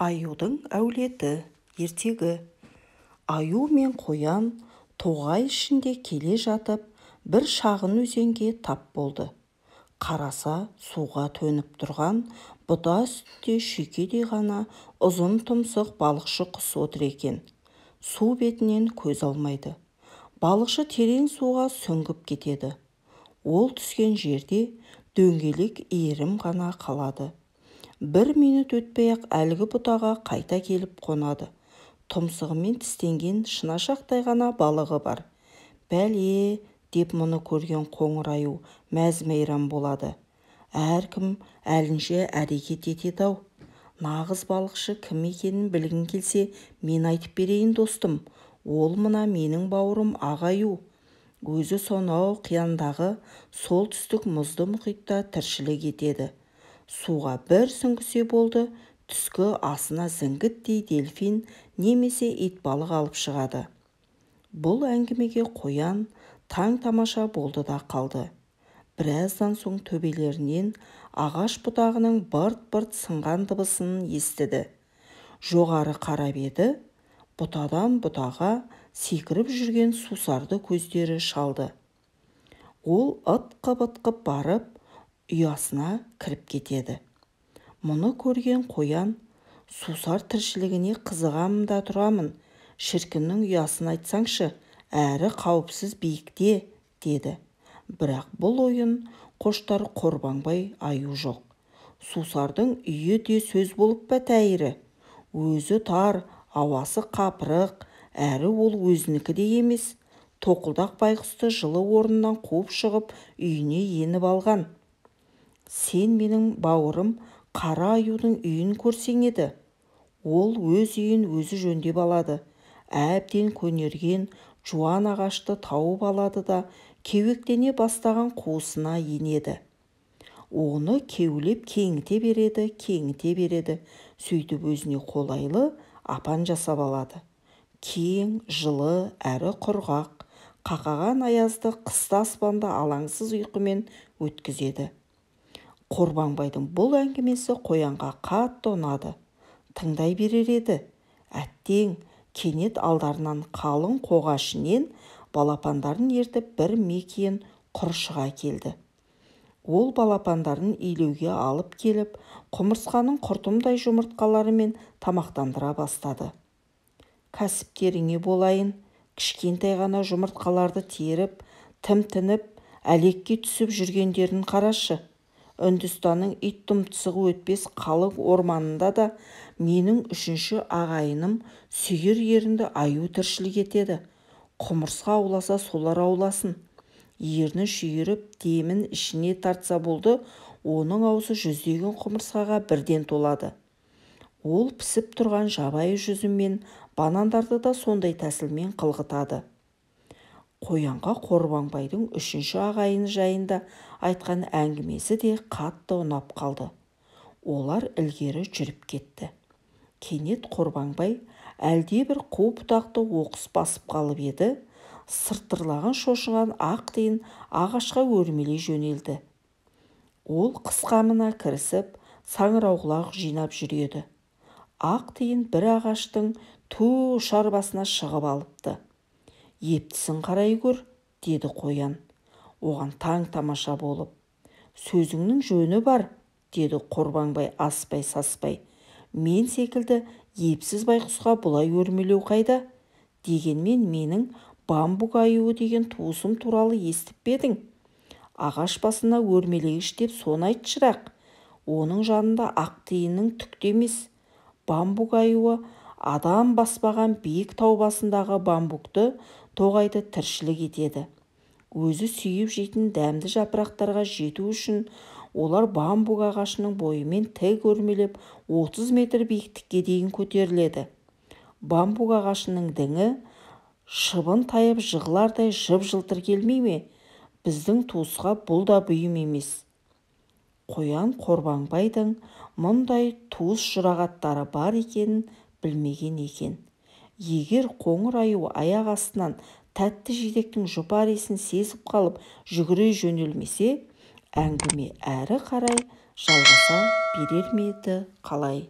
Аюдың әулеті ертегі. Аю мен қоян тоғай ішінде келе жатып, бір шағын өзенге тап болды. Қараса, суға төніп тұрған бұта үстінде шүйкедей ғана ұзын тұмсық балықшы құс отыр екен. Су бетінен көз алмайды. Балықшы терең суға сүңгіп кетеді. Ол түскен жерде дөңгелек иірім ғана қалады. Бір минут өтпей-ақ әлгі бұтаға қайта келіп қонады. Тұмсығымен тістенген шынашақтай ғана балығы бар. Бәле, деп мұны көрген қоңыр аю мәз-мейрам болады. Әркім әлінше әрекет етеді-ау. Нағыз балықшы кім екенін білгің келсе, мен айтып берейін достым. Ол мына менің бауырым ақ аю. Өзі сонау қияндағы солтүстік мұзды мұхитта тіршілік етеді. Суға бір сүңгісе болды, түскі асына зіңгіттей дельфин немесе итбалық алып шығады. Бұл әңгімеге қоян таң-тамаша болды да қалды. Біраздан соң төбелерінен ағаш бұтағының бырт-бырт сынған дыбысын естіді. Жоғары қарап еді, бұтадан бұтаға секіріп жүрген сусарды көздері шалды. Ол ытқып-ытқып барып, ұясына кіріп кетеді. Мұны көрген қоян, сусар тіршілігіне қызығамын да тұрамын, шіркіннің ұясын айтсаңшы, әрі қауіпсіз биікте, деді. Бірақ бұл ойын қоштар Қорбаңбай аю жоқ. Сусардың үйі де сөз болып па тәйірі? Өзі тар, ауасы қапырық, әрі ол өзінікі де емес. Тоқылдақ байғұсты жылы орнынан қуып шығып, үйіне еніп алған. Сен менің бауырым қара аюдың үйін көрсең еді. Ол өз үйін өзі жөндеп алады. Әбден көнерген жуан ағашты тауып алады да кеуектене бастаған қуысына енеді. Оны кеулеп кеңіте береді. Сөйтіп өзіне қолайлы апан жасап алады. Кең, жылы, әрі құрғақ, қақаған аязды қысты аспанда алаңсыз ұйқымен өткізеді. Қорбаңбайдың бұл әңгімесі қоянға қатты ұнады. Тыңдай берер еді. Әттең, кенет алдарынан қалың қоға ішінен балапандарын ертіп бір мекиен құр шыға келді. Ол балапандарын илеуге алып келіп, құмырсқаның құртымдай жұмыртқаларымен тамақтандыра бастады. Кәсіптеріңе болайын, кішкентай ғана жұмыртқаларды теріп, тімтініп, әлекке түсіп жүргендерін қарашы. Үндістанның ит тұмсығы өтпес қалың орманында да менің үшінші ағайыным сүйір ерінді аю тіршілік етеді. Құмырсқа ауласа солар ауласын. Ерні шүйіріп, демін ішіне тартса болды, оның аузы жүздеген құмырсқаға бірден толады. Ол пісіп тұрған жабайы жүзім мен банандарды да сондай тәсілмен қылғытады. Қоянға Қорбаңбайдың үшінші ағайыны жайында айтқан әңгімесі де қатты ұнап қалды. Олар ілгері жүріп кетті. Кенет Қорбаңбай әлде бір қу бұтақты оқыс басып қалып еді, сыртырлаған шошынған ақ тиін ағашқа өрмелей жөнелді. Ол қысқамына кірісіп, саңырауқұлақ жинап жүреді. Ақ тиін бір ағаштың ту ұшар басына шығып алыпты. Ептісін қарай көр, деді қоян. Оған таң-тамаша болып. Сөзіңнің жөні бар, деді Қорбаңбай аспай-саспай. Мен секілді епсіз байқұсқа бұлай өрмелеу қайда? Дегенмен менің бамбук аюы деген туысым туралы естіп пе едің? Ағаш басына өрмелегіш деп соны айт шырақ. Оның жанында ақ тиіннің түк те емес. Бамбук аюы адам баспаған биік тау басындағы бамбукты тоғайды тіршілік етеді. Өзі сүйіп жейтін дәмді жапырақтарға жету үшін олар бамбук ағашының бойымен тік өрмелеп 30 метр биіктікке дейін көтеріледі. Бамбук ағашының діңі шыбын тайып жығылардай жып-жылтыр келмей ме? Біздің туысқа бұл да бұйым емес. Қоян Қорбаңбайдың мұндай туыс жұрағаттары бар екенін білмеген екен. Егер қоңыр аю аяқ астынан тәтті жидектің жұпар иісін сезіп қалып жүгіре жөнелмесе, әңгіме әрі қарай жалғаса берер ме еді қалай?